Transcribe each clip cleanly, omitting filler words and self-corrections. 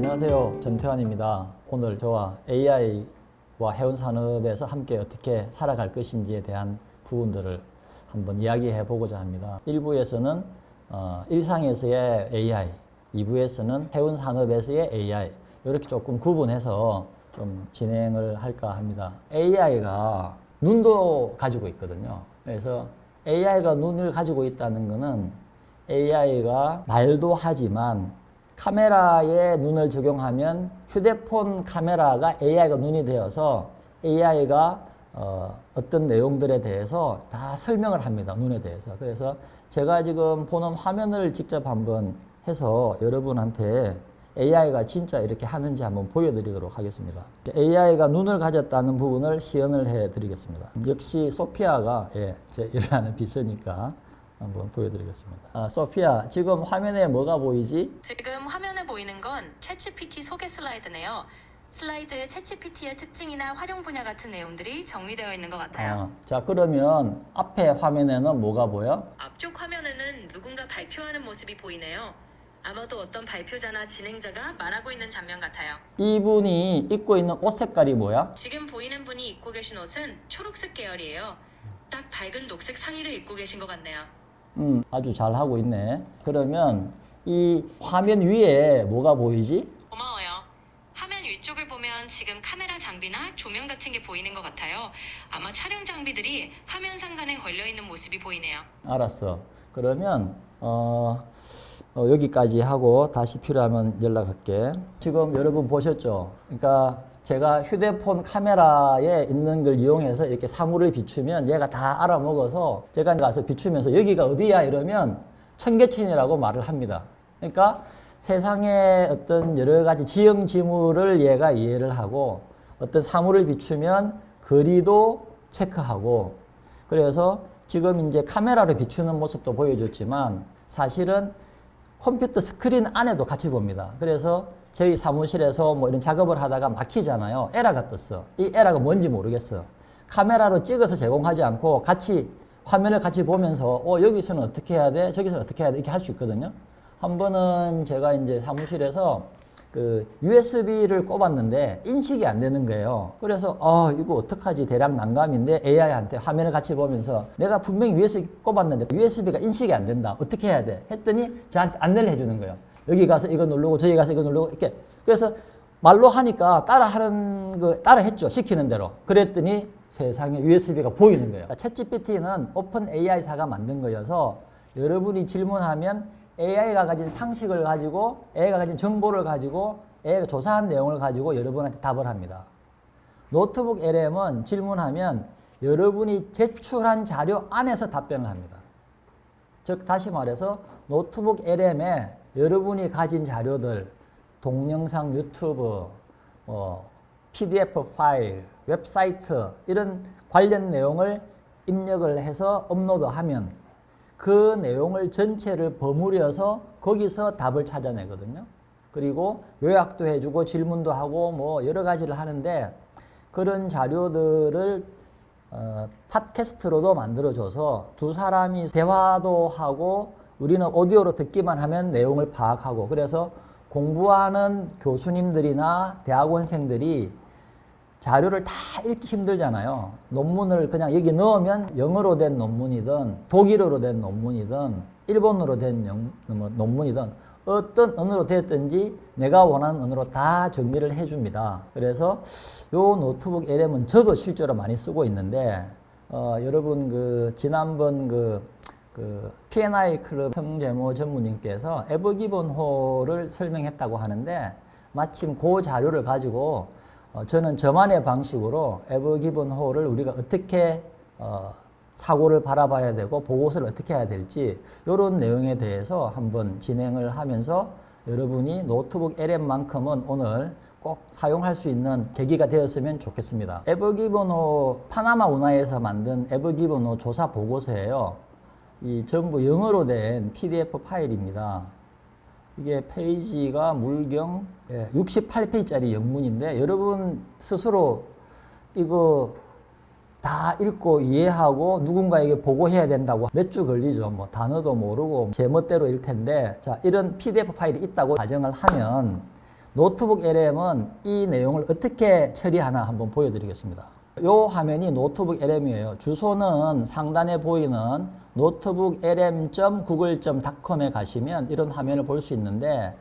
안녕하세요. 전태환입니다. 오늘 저와 AI와 해운산업에서 함께 어떻게 살아갈 것인지에 대한 부분들을 한번 이야기해 보고자 합니다. 1부에서는 일상에서의 AI, 2부에서는 해운산업에서의 AI 이렇게 조금 구분해서 좀 진행을 할까 합니다. AI가 눈도 가지고 있거든요. 그래서 AI가 눈을 가지고 있다는 것은 AI가 말도 하지만 카메라에 눈을 적용하면 휴대폰 카메라가 AI가 눈이 되어서 AI가 어떤 내용들에 대해서 다 설명을 합니다. 눈에 대해서. 그래서 제가 지금 보는 화면을 직접 한번 해서 여러분한테 AI가 진짜 이렇게 하는지 한번 보여드리도록 하겠습니다. AI가 눈을 가졌다는 부분을 시연을 해드리겠습니다. 역시 소피아가 제 일하는 비서니까 한번 보여드리겠습니다. 소피아, 지금 화면에 뭐가 보이지? 지금 화면에 보이는 건 챗GPT 소개 슬라이드네요. 슬라이드에 챗GPT의 특징이나 활용 분야 같은 내용들이 정리되어 있는 것 같아요. 자, 그러면 앞에 화면에는 뭐가 보여? 앞쪽 화면에는 누군가 발표하는 모습이 보이네요. 아마도 어떤 발표자나 진행자가 말하고 있는 장면 같아요. 이분이 입고 있는 옷 색깔이 뭐야? 지금 보이는 분이 입고 계신 옷은 초록색 계열이에요. 딱 밝은 녹색 상의를 입고 계신 것 같네요. 아주 잘 하고 있네. 그러면 이 화면 위에 뭐가 보이지? 고마워요. 화면 위쪽을 보면 지금 카메라 장비나 조명 같은 게 보이는 것 같아요. 아마 촬영 장비들이 화면 상단에 걸려있는 모습이 보이네요. 알았어. 그러면 여기까지 하고 다시 필요하면 연락할게. 지금 여러분 보셨죠? 그러니까 제가 휴대폰 카메라에 있는 걸 이용해서 이렇게 사물을 비추면 얘가 다 알아먹어서 제가 가서 비추면서 여기가 어디야 이러면 청계천이라고 말을 합니다. 그러니까 세상에 어떤 여러 가지 지형 지물을 얘가 이해를 하고 어떤 사물을 비추면 거리도 체크하고 그래서 지금 이제 카메라로 비추는 모습도 보여줬지만 사실은 컴퓨터 스크린 안에도 같이 봅니다. 그래서 저희 사무실에서 뭐 이런 작업을 하다가 막히잖아요. 에러가 떴어. 이 에러가 뭔지 모르겠어. 카메라로 찍어서 제공하지 않고 같이 화면을 같이 보면서 여기서는 어떻게 해야 돼? 저기서는 어떻게 해야 돼? 이렇게 할 수 있거든요. 한 번은 제가 이제 사무실에서 그 USB를 꼽았는데 인식이 안 되는 거예요. 그래서 이거 어떡하지? 대략 난감인데 AI한테 화면을 같이 보면서 내가 분명히 USB 꼽았는데 USB가 인식이 안 된다. 어떻게 해야 돼? 했더니 저한테 안내를 해주는 거예요. 여기 가서 이거 누르고 저기 가서 이거 누르고 이렇게. 그래서 말로 하니까 따라 했죠. 시키는 대로. 그랬더니 세상에 USB가 보이는 거예요. 챗GPT는 오픈 AI사가 만든 거여서 여러분이 질문하면 AI가 가진 상식을 가지고 AI가 가진 정보를 가지고 AI가 조사한 내용을 가지고 여러분한테 답을 합니다. 노트북 LM은 질문하면 여러분이 제출한 자료 안에서 답변을 합니다. 즉 다시 말해서 노트북 LM에 여러분이 가진 자료들, 동영상 유튜브, PDF 파일, 웹사이트 이런 관련 내용을 입력을 해서 업로드하면 그 내용을 전체를 버무려서 거기서 답을 찾아내거든요. 그리고 요약도 해주고 질문도 하고 뭐 여러 가지를 하는데 그런 자료들을 팟캐스트로도 만들어줘서 두 사람이 대화도 하고 우리는 오디오로 듣기만 하면 내용을 파악하고 그래서 공부하는 교수님들이나 대학원생들이 자료를 다 읽기 힘들잖아요. 논문을 그냥 여기 넣으면 영어로 된 논문이든 독일어로 된 논문이든 일본어로 된 논문이든 어떤 언어로 됐든지 내가 원하는 언어로 다 정리를 해줍니다. 그래서 요 노트북 LM은 저도 실제로 많이 쓰고 있는데 여러분 지난번 P&I 클럽 성재모 전무님께서 에버기본호를 설명했다고 하는데 마침 그 자료를 가지고 저는 저만의 방식으로 에버기본호를 우리가 어떻게 사고를 바라봐야 되고 보고서를 어떻게 해야 될지 이런 내용에 대해서 한번 진행을 하면서 여러분이 노트북 LM만큼은 오늘 꼭 사용할 수 있는 계기가 되었으면 좋겠습니다. 에버기본호 파나마 운하에서 만든 에버기본호 조사 보고서예요. 이 전부 영어로 된 PDF 파일입니다. 이게 페이지가 물경 68페이지짜리 영문인데 여러분 스스로 이거 다 읽고 이해하고 누군가에게 보고해야 된다고 몇 주 걸리죠. 뭐 단어도 모르고 제멋대로 일 텐데 자 이런 PDF 파일이 있다고 가정을 하면 노트북 LM은 이 내용을 어떻게 처리하나 한번 보여드리겠습니다. 이 화면이 노트북 LM이에요. 주소는 상단에 보이는 노트북 lm.google.com에 가시면 이런 화면을 볼 수 있는데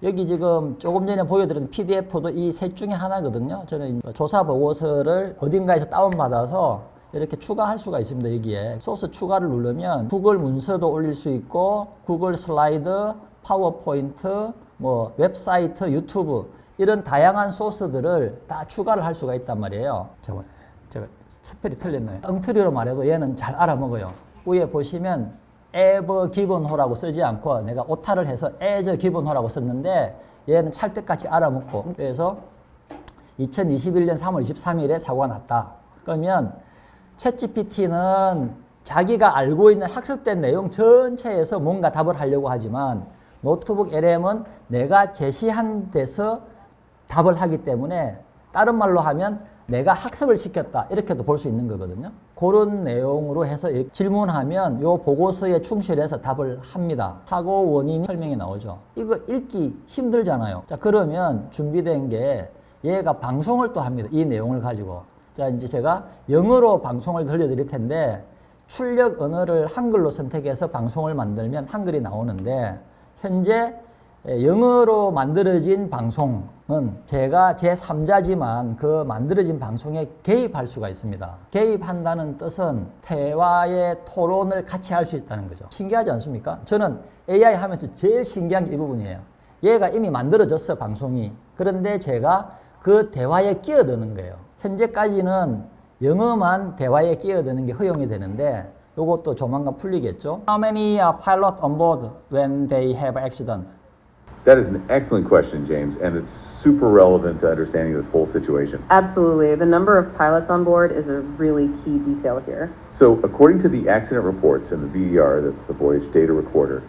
여기 지금 조금 전에 보여드린 PDF도 이 셋 중에 하나거든요. 저는 조사 보고서를 어딘가에서 다운받아서 이렇게 추가할 수가 있습니다. 여기에 소스 추가를 누르면 구글 문서도 올릴 수 있고 구글 슬라이드, 파워포인트, 뭐 웹사이트, 유튜브 이런 다양한 소스들을 다 추가를 할 수가 있단 말이에요. 제가 스펠이 틀렸네요. 엉터리로 말해도 얘는 잘 알아먹어요. 위에 보시면 ever given호라고 쓰지 않고 내가 오타를 해서 as given호라고 썼는데 얘는 찰떡같이 알아먹고 그래서 2021년 3월 23일에 사고가 났다. 그러면 챗GPT는 자기가 알고 있는 학습된 내용 전체에서 뭔가 답을 하려고 하지만 노트북 LM은 내가 제시한 데서 답을 하기 때문에 다른 말로 하면 내가 학습을 시켰다 이렇게도 볼 수 있는 거거든요. 그런 내용으로 해서 질문하면 이 보고서에 충실해서 답을 합니다. 사고 원인이 설명이 나오죠. 이거 읽기 힘들잖아요. 자, 그러면 준비된 게 얘가 방송을 또 합니다. 이 내용을 가지고. 자, 이제 제가 영어로 방송을 들려드릴 텐데 출력 언어를 한글로 선택해서 방송을 만들면 한글이 나오는데 현재 영어로 만들어진 방송은 제가 제3자지만 그 만들어진 방송에 개입할 수가 있습니다. 개입한다는 뜻은 대화의 토론을 같이 할 수 있다는 거죠. 신기하지 않습니까? 저는 AI 하면서 제일 신기한 게 이 부분이에요. 얘가 이미 만들어졌어, 방송이. 그런데 제가 그 대화에 끼어드는 거예요. 현재까지는 영어만 대화에 끼어드는 게 허용이 되는데 이것도 조만간 풀리겠죠. How many pilots on board when they have accident? That is an excellent question, James, and it's super relevant to understanding this whole situation. Absolutely. The number of pilots on board is a really key detail here. So, according to the accident reports in the VDR, that's the Voyage Data Recorder,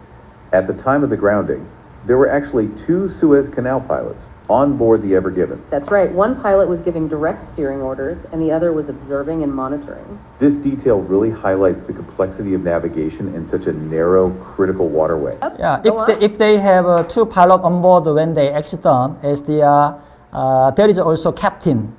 at the time of the grounding, there were actually 2 Suez Canal pilots on board the Ever Given. That's right. One pilot was giving direct steering orders, and the other was observing and monitoring. This detail really highlights the complexity of navigation in such a narrow, critical waterway. Yeah, if they have 2 pilots on board when they accident, as there is also captain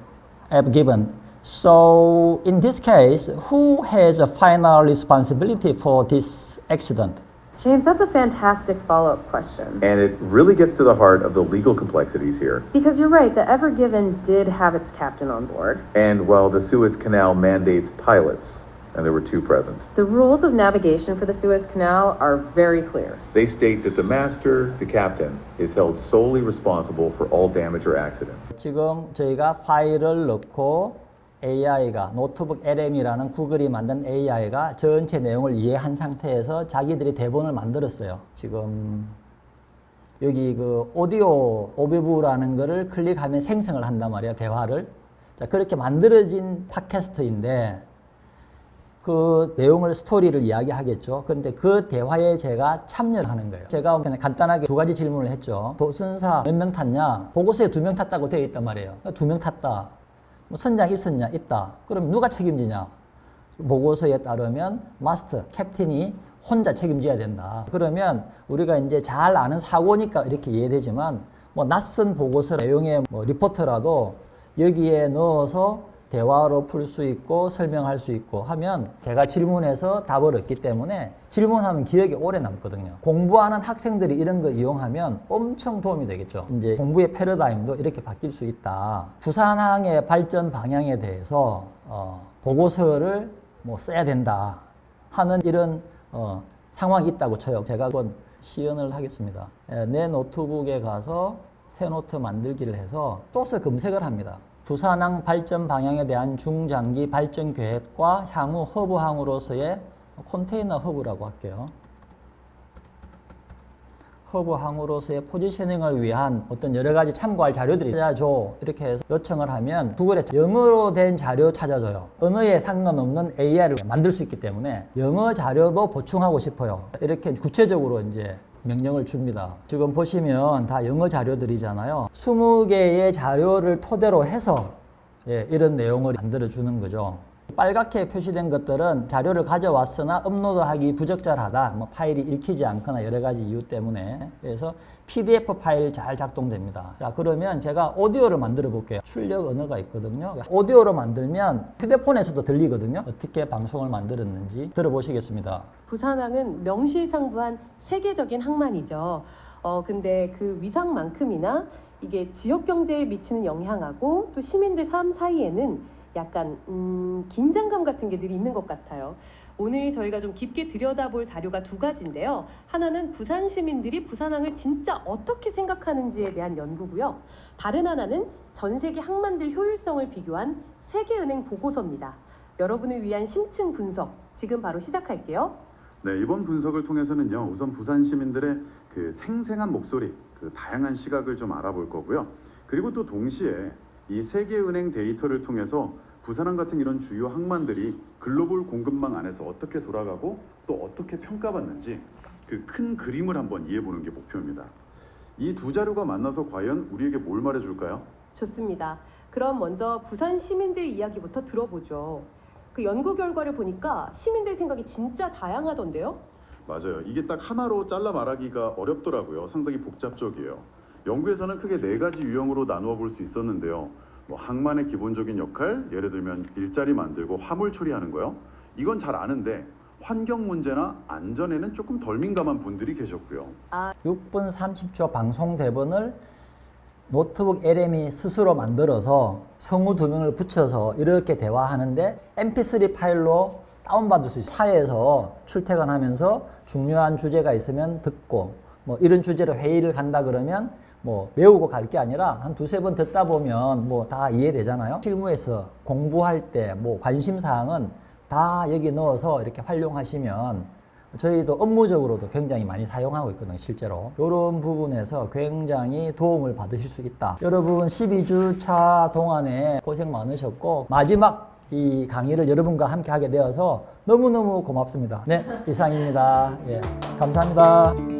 given. So in this case, who has a final responsibility for this accident? James, that's a fantastic follow-up question. And it really gets to the heart of the legal complexities here. Because you're right, the Ever Given did have its captain on board. And while the Suez Canal mandates pilots, and there were 2 present, The rules of navigation for the Suez Canal are very clear. they state that the master, the captain, is held solely responsible for all damage or accidents. 지금 저희가 파일을 넣고 AI가 노트북 LM이라는 구글이 만든 AI가 전체 내용을 이해한 상태에서 자기들이 대본을 만들었어요. 지금 여기 그 오디오 오버뷰라는 거를 클릭하면 생성을 한단 말이에요. 대화를. 자, 그렇게 만들어진 팟캐스트인데 그 내용을 스토리를 이야기하겠죠. 근데 그 대화에 제가 참여를 하는 거예요. 제가 그냥 간단하게 2가지 질문을 했죠. 도순사 몇 명 탔냐? 보고서에 2명 탔다고 되어 있단 말이에요. 2명 탔다. 뭐 선장 있었냐? 있다. 그럼 누가 책임지냐? 보고서에 따르면 마스터, 캡틴이 혼자 책임져야 된다. 그러면 우리가 이제 잘 아는 사고니까 이렇게 이해되지만 뭐 낯선 보고서 내용의 뭐 리포트라도 여기에 넣어서 대화로 풀 수 있고 설명할 수 있고 하면 제가 질문해서 답을 얻기 때문에 질문하면 기억이 오래 남거든요. 공부하는 학생들이 이런 거 이용하면 엄청 도움이 되겠죠. 이제 공부의 패러다임도 이렇게 바뀔 수 있다. 부산항의 발전 방향에 대해서 보고서를 뭐 써야 된다 하는 이런 상황이 있다고 쳐요. 제가 그건 시연을 하겠습니다. 내 노트북에 가서 새 노트 만들기를 해서 소스 검색을 합니다. 부산항 발전 방향에 대한 중장기 발전 계획과 향후 허브항으로서의 컨테이너 허브라고 할게요. 허브항으로서의 포지셔닝을 위한 어떤 여러 가지 참고할 자료들이 찾아줘. 이렇게 해서 요청을 하면 구글에 영어로 된 자료 찾아줘요. 언어에 상관없는 AI를 만들 수 있기 때문에 영어 자료도 보충하고 싶어요. 이렇게 구체적으로 이제 명령을 줍니다. 지금 보시면 다 영어 자료들이잖아요. 20개의 자료를 토대로 해서 이런 내용을 만들어 주는 거죠. 빨갛게 표시된 것들은 자료를 가져왔으나 업로드하기 부적절하다. 뭐 파일이 읽히지 않거나 여러 가지 이유 때문에. 그래서 PDF 파일 잘 작동됩니다. 자, 그러면 제가 오디오를 만들어 볼게요. 출력 언어가 있거든요. 오디오로 만들면 휴대폰에서도 들리거든요. 어떻게 방송을 만들었는지 들어보시겠습니다. 부산항은 명실상부한 세계적인 항만이죠. 근데 그 위상만큼이나 이게 지역 경제에 미치는 영향하고 또 시민들 삶 사이에는 약간 긴장감 같은 게 늘 있는 것 같아요. 오늘 저희가 좀 깊게 들여다볼 자료가 두 가지인데요. 하나는 부산 시민들이 부산항을 진짜 어떻게 생각하는지에 대한 연구고요. 다른 하나는 전 세계 항만들 효율성을 비교한 세계은행 보고서입니다. 여러분을 위한 심층 분석 지금 바로 시작할게요. 네, 이번 분석을 통해서는요, 우선 부산 시민들의 그 생생한 목소리, 그 다양한 시각을 좀 알아볼 거고요. 그리고 또 동시에 이 세계은행 데이터를 통해서 부산항 같은 이런 주요 항만들이 글로벌 공급망 안에서 어떻게 돌아가고 또 어떻게 평가받는지 그 큰 그림을 한번 이해해보는 게 목표입니다. 이 두 자료가 만나서 과연 우리에게 뭘 말해줄까요? 좋습니다. 그럼 먼저 부산 시민들 이야기부터 들어보죠. 그 연구 결과를 보니까 시민들 생각이 진짜 다양하던데요? 맞아요. 이게 딱 하나로 잘라 말하기가 어렵더라고요. 상당히 복잡적이에요. 연구에서는 크게 4가지 유형으로 나누어 볼 수 있었는데요. 뭐 항만의 기본적인 역할, 예를 들면 일자리 만들고 화물 처리하는 거요. 이건 잘 아는데 환경 문제나 안전에는 조금 덜 민감한 분들이 계셨고요. 6분 30초 방송 대본을 노트북 LM이 스스로 만들어서 성우 2명을 붙여서 이렇게 대화하는데 mp3 파일로 다운받을 수 있어요. 차에서 출퇴근하면서 중요한 주제가 있으면 듣고 뭐 이런 주제로 회의를 간다 그러면 뭐 외우고 갈 게 아니라 한 2-3번 듣다 보면 뭐 다 이해되잖아요. 실무에서 공부할 때 뭐 관심사항은 다 여기 넣어서 이렇게 활용하시면 저희도 업무적으로도 굉장히 많이 사용하고 있거든요, 실제로. 이런 부분에서 굉장히 도움을 받으실 수 있다. 여러분 12주차 동안에 고생 많으셨고 마지막 이 강의를 여러분과 함께 하게 되어서 너무너무 고맙습니다. 네, 이상입니다. 예, 감사합니다.